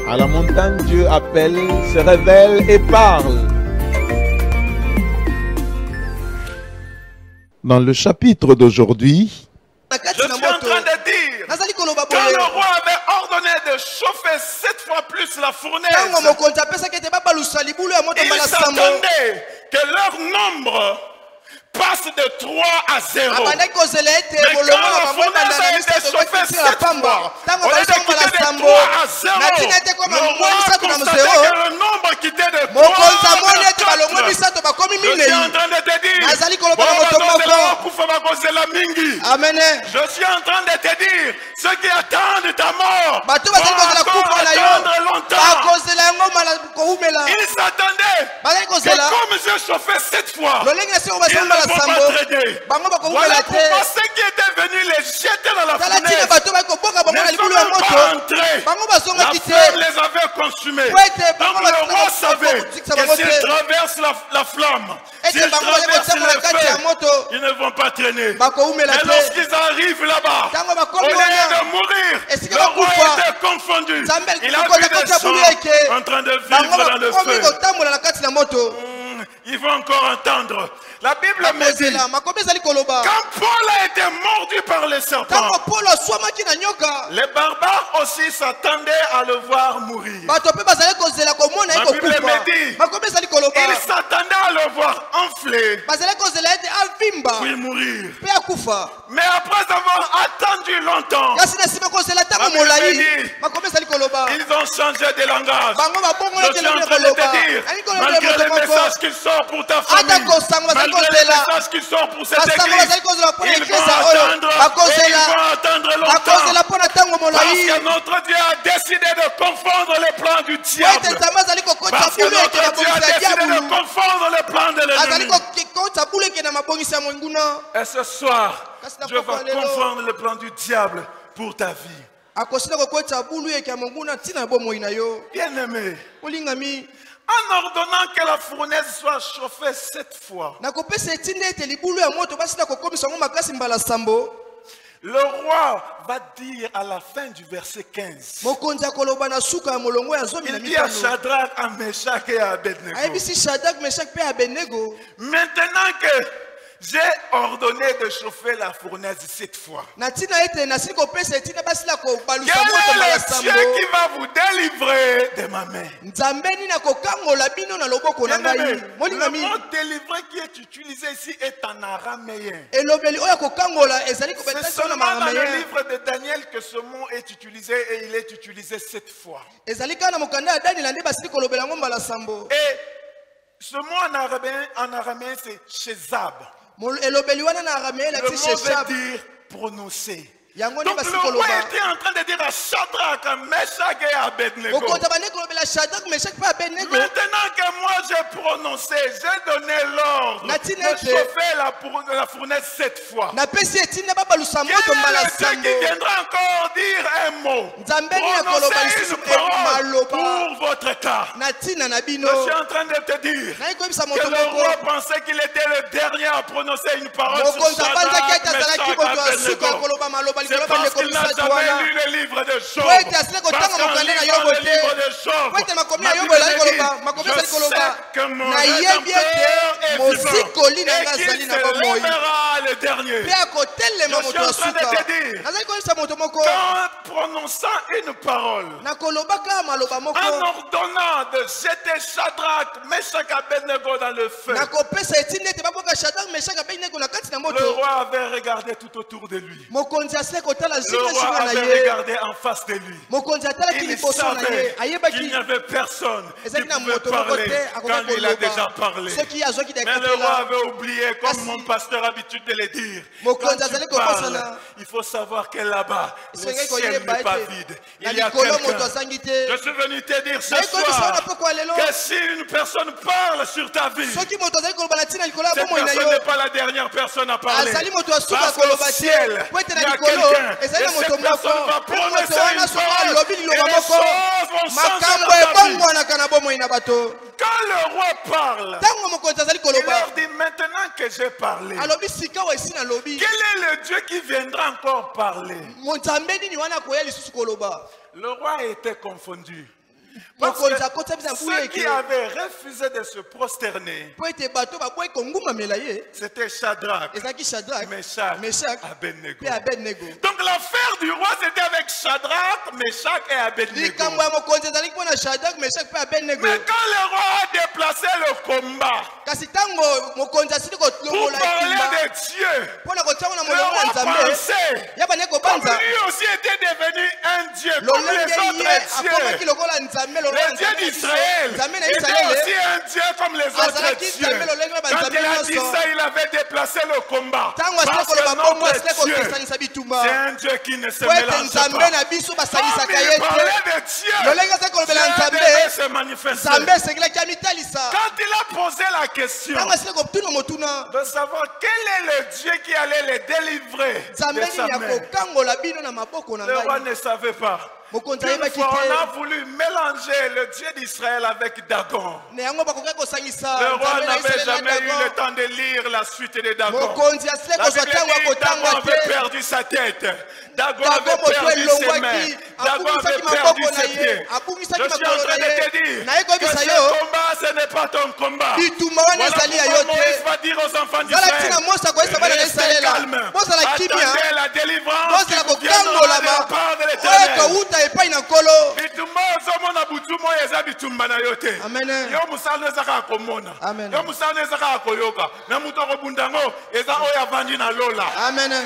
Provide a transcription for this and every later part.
À la montagne, Dieu appelle, se révèle et parle. Dans le chapitre d'aujourd'hui, je suis en train de dire, quand le roi avait ordonné de chauffer 7 fois plus la fournaise, il s'attendait que leur nombre passe de 3 à 0. Mais quand la fournaise a été chauffée 7 fois, au lieu de quitter de 3 à 0, le roi a constaté que le nombre quittait de 3 à 4. Je suis en train de te dire, je suis en train de te dire, ceux qui attendent ta mort vont encore attendre longtemps. Ils s'attendaient que comme j'ai chauffé 7 fois, ils ne vont pas traiter. Voilà pourquoi ceux qui étaient venus les jeter dans la fournaise ne sont même pas entrés. La flamme les avait consumés. Donc le roi savait que s'ils traversent la flamme, s'ils traversent le feu, ils ne vont pas traîner. Mais lorsqu'ils arrivent là-bas, au lieu de mourir, le roi était confondu. Il a vu des gens en train de vivre dans le feu. Ils vont encore entendre. La Bible me dit, quand Paul a été mordu par les serpents, les barbares aussi s'attendaient à le voir mourir. La Bible me dit, ils s'attendaient à le voir enfler, puis mourir. Mais après avoir attendu longtemps, la Bible me dit, ils ont changé de langage. Je suis en train de te dire, malgré les messages qui sortent pour ta famille, malgré les messages qui sortent pour cette église, ils vont attendre longtemps. Parce que notre Dieu a décidé de confondre les plans du diable. Parce que notre Dieu a décidé de confondre les plans de l'ennemi. Et ce soir, Dieu va confondre les plans du diable pour ta vie. Bien-aimé, en ordonnant que la fournaise soit chauffée 7 fois, le roi va dire à la fin du verset 15, il dit à Shadrach, à Meshach et à Abednego, maintenant que j'ai ordonné de chauffer la fournaise 7 fois, quel est le Dieu qui va vous délivrer de ma main? Le mot délivrer qui est utilisé ici est en araméen. C'est seulement dans le livre de Daniel que ce mot est utilisé et il est utilisé 7 fois. Et ce mot en araméen c'est Shezab. Le mot veut dire prononcer. Donc le roi était en train de dire à Shadrach, à Meshach et à Abednego, maintenant que moi j'ai prononcé, j'ai donné l'ordre de chauffer la fournaise 7 fois, quel est le Dieu qui viendra encore dire un mot, prononcer une parole pour votre cas? Je suis en train de te dire que le roi pensait qu'il était le dernier à prononcer une parole sur Shadrach, Meshach et Abednego. C'est parce qu'il n'a jamais lu le livre de Job. Parce qu'en lisant le livre de Job, ma Bible me dit, je sais que mon Rédempteur est vivant et qu'il se lèvera le dernier. Je suis en train de te dire, qu'en prononçant une parole, en ordonnant de jeter Shadrach, Meshach et Abednego dans le feu, le roi avait regardé tout autour de lui. Le roi avait regardé en face de lui. Il savait qu'il n'y avait personne qui pouvait parler quand il a déjà parlé. Mais le roi avait oublié, comme mon pasteur a l'habitude de le dire, quand tu parles, il faut savoir que là-bas, le ciel n'est pas vide. Il y a quelqu'un. Je suis venu te dire ce soir que si une personne parle sur ta vie, cette personne n'est pas la dernière personne à parler. Parce qu'au ciel, il y a quelqu'un. Et cette personne va prononcer une parole et les choses vont changer dans ta vie. Quand le roi parle, il leur dit, maintenant que j'ai parlé, quel est le Dieu qui viendra encore parler? Le roi était confondu. Parce que ceux qui avaient refusé de se prosterner, c'était Shadrach, Meshach, Abednego. Donc l'affaire du roi, c'était avec Shadrach, Meshach et Abednego. Mais quand le roi a déplacé le combat pour parler de Dieu, le roi pensait, comme lui aussi était devenu un Dieu, comme les autres dieux. Le Dieu d'Israël était aussi un Dieu comme les autres dieux. Quand il a dit ça, il avait déplacé le combat. Parce que notre Dieu, c'est un Dieu qui ne se mélange pas. Comme il parlait de Dieu, Dieu devait se manifester. Quand il a posé la question de savoir quel est le Dieu qui allait les délivrer de sa main, le roi ne savait pas. Une fois, on a voulu mélanger le Dieu d'Israël avec Dagon. Le roi n'avait jamais eu le temps de lire la suite de Dagon. La Bible dit que Dagon avait perdu sa tête. Dagon avait perdu ses mains. Dagon avait perdu ses pieds. Je suis en train de te dire que ce combat, ce n'est pas ton combat. Voilà pourquoi Moïse va dire aux enfants d'Israël, restez calmes. Attendez la délivrance qui vous viendra de la part de l'Éternel. Amen.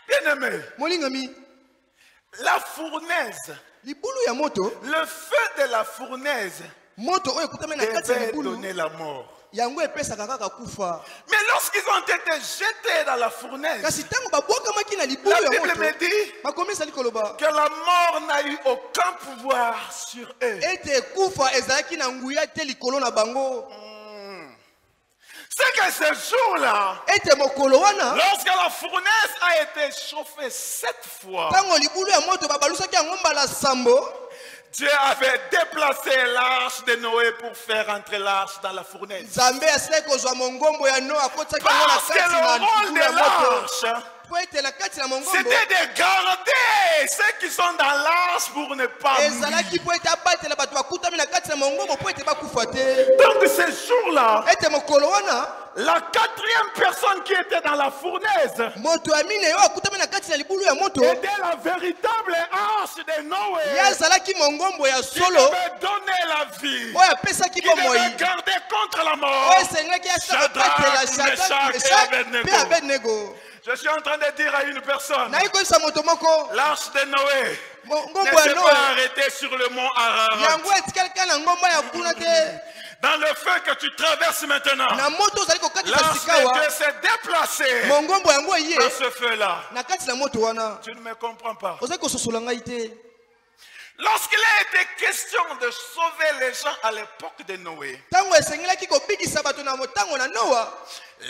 Bien-aimé, la fournaise, le feu de la fournaise devait donner la mort. Mais lorsqu'ils ont été jetés dans la fournaise, la Bible me dit que la mort n'a eu aucun pouvoir sur eux. C'est que ce jour-là, lorsque la fournaise a été chauffée 7 fois, Dieu avait déplacé l'arche de Noé pour faire entrer l'arche dans la fournaise. Parce que le rôle de l'arche, c'était de garder ceux qui sont dans l'arche pour ne pas mourir. Donc ce jour-là, la 4e personne qui était dans la fournaise était la véritable arche de Noé qui devait donner la vie, qui devait garder contre la mort. Shadrach, Meshach et Abednego. Je suis en train de dire à une personne, l'arche de Noé ne s'est pas arrêtée sur le mont Ararat. Dans le feu que tu traverses maintenant, l'arche de Dieu s'est déplacée dans ce feu-là. Tu ne me comprends pas. Lorsqu'il a été question de sauver les gens à l'époque de Noé,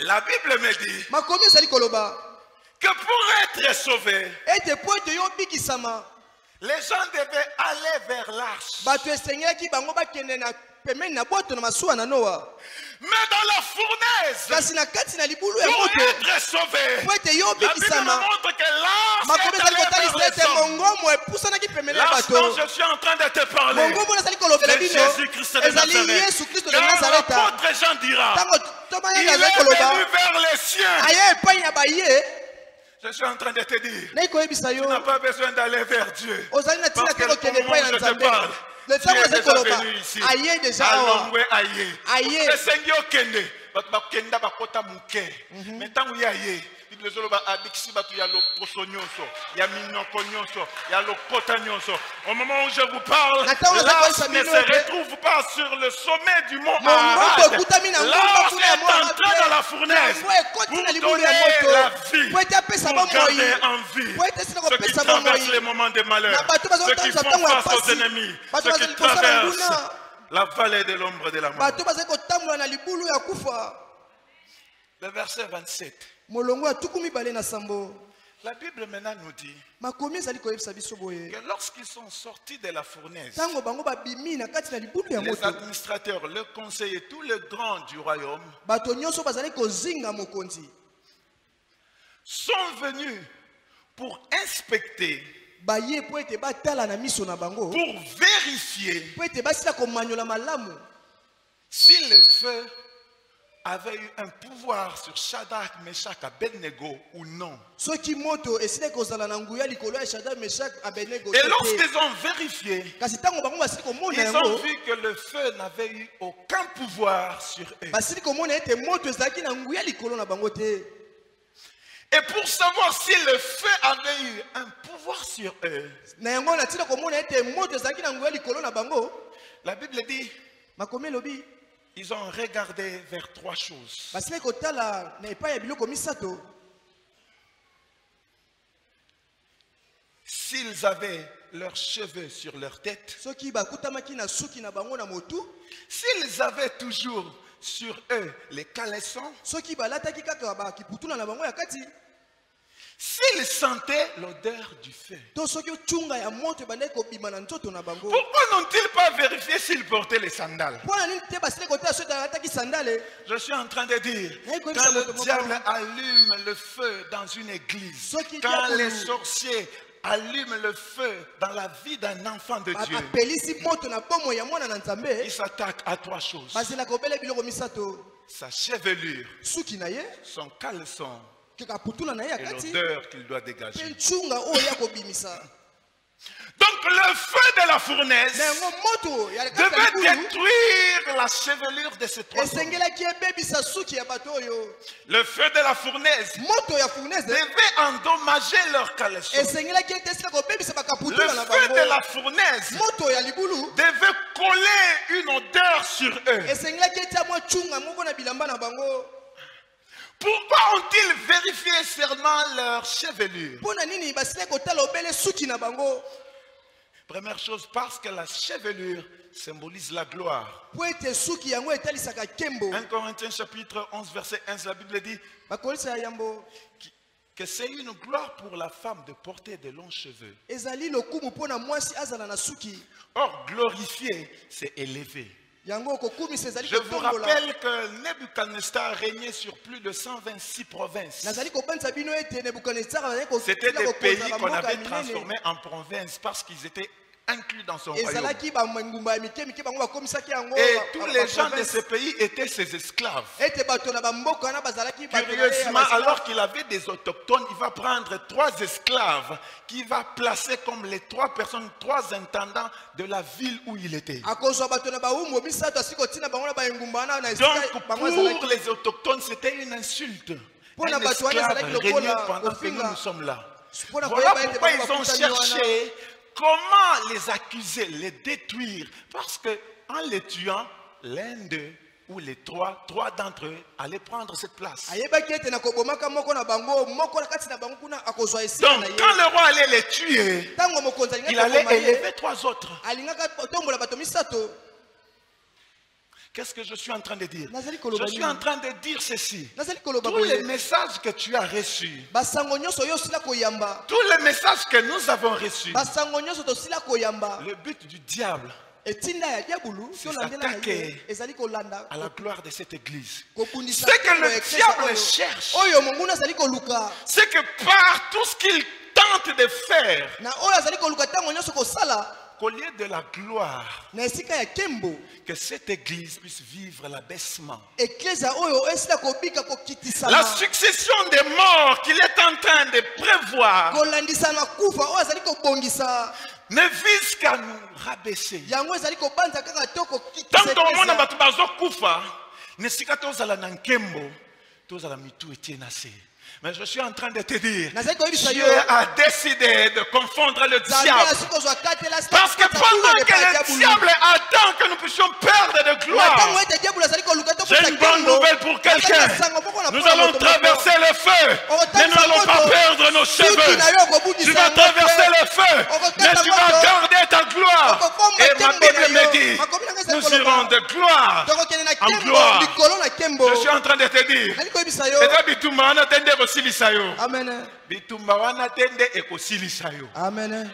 la Bible me dit que pour être sauvés, les gens devaient aller vers l'arche. Mais dans la fournaise, pour être sauvé, la Bible me montre que l'arche est allée vers les hommes. L'arche dont je suis en train de te parler, c'est Jésus-Christ de Nazareth. Car l'apôtre Jean dira, il est venu vers les siens. Je suis en train de te dire, tu n'as pas besoin d'aller vers Dieu. Parce que au moment où je te parle, tu es déjà venu ici. Alongwe aye. Esengi okende. Batu bakenda bakota muke. Maintenant uya aye. Bible zoloba abikisi batu ya loposo nyonso, ya minoko nyonso, ya lokota nyonso. Au moment où je vous parle, l'arche ne se retrouve pas sur le sommet du mont Ararat. L'arche est entrée dans la fournaise pour donner la vie, pour garder en vie ceux qui traversent les moments de malheur, ceux qui font face aux ennemis, ceux qui traversent la vallée de l'ombre de la mort. Le verset 27. La Bible maintenant nous dit que lorsqu'ils sont sortis de la fournaise, les administrateurs, le conseiller, tous les grands du royaume sont venus pour inspecter pour vérifier si le feu avait eu un pouvoir sur Shadrach, Meshach, Abednego ou non. Et lorsqu'ils ont vérifié, ils ont vu que le feu n'avait eu aucun pouvoir sur eux. Et pour savoir si le feu avait eu un pouvoir sur eux, la Bible dit, ils ont regardé vers trois choses. S'ils avaient leurs cheveux sur leur tête, s'ils avaient toujours sur eux les caleçons, s'ils sentaient l'odeur du feu. Pourquoi n'ont-ils pas vérifié s'ils portaient les sandales? Je suis en train de dire, quand le diable allume le feu dans une église, quand les sorciers allument le feu dans la vie d'un enfant de Dieu, il s'attaque à trois choses: sa chevelure, son caleçon et l'odeur qu'il doit dégager. Donc le feu de la fournaise devait détruire la chevelure de ces trois hommes. Le feu de la fournaise devait endommager leur caleçon. Le feu de la fournaise devait coller une odeur sur eux. Pourquoi ont-ils vérifié seulement leur chevelure? Première chose, parce que la chevelure symbolise la gloire. 1 Corinthiens chapitre 11 verset 1, la Bible dit que c'est une gloire pour la femme de porter de longs cheveux. Or, glorifier, c'est élever. Je vous rappelle que Nebuchadnezzar régnait sur plus de 126 provinces. C'était des pays qu'on avait transformés en provinces parce qu'ils étaient inclus dans son royaume. Et tous les gens de ce pays étaient ses esclaves. Curieusement, alors qu'il avait des autochtones, il va prendre 3 esclaves qu'il va placer comme les 3 personnes, 3 intendants de la ville où il était. Donc pour les autochtones, c'était une insulte. Un esclave régnait pendant que nous sommes là. Voilà pourquoi ils ont cherché comment les accuser, les détruire. Parce qu'en les tuant, l'un d'eux ou les 3 d'entre eux allaient prendre cette place. Donc quand le roi allait les tuer, il allait élever 3 autres. Qu'est-ce que je suis en train de dire? Je suis en train de dire ceci. Tous les messages que tu as reçus, tous les messages que nous avons reçus, le but du diable, c'est s'attaquer à la gloire de cette église. Ce que le diable cherche, c'est que par tout ce qu'il tente de faire, qu'au lieu de la gloire, que cette église puisse vivre l'abaissement. La succession des morts qu'il est en train de prévoir ne vise qu'à nous rabaisser. Tant au monde a kufa, ne sikatozala na nkembo, tozala mitu etienase. Mais je suis en train de te dire, Dieu a décidé de confondre le diable. Parce que pendant que le diable attend que nous puissions perdre de gloire, j'ai une bonne nouvelle pour quelqu'un. Nous allons traverser le feu, mais nous n'allons pas perdre nos cheveux. Tu vas traverser le feu, mais tu vas garder ta gloire. Et ma Bible me dit, nous irons de gloire en gloire. Je suis en train de te dire, Amen. Amen.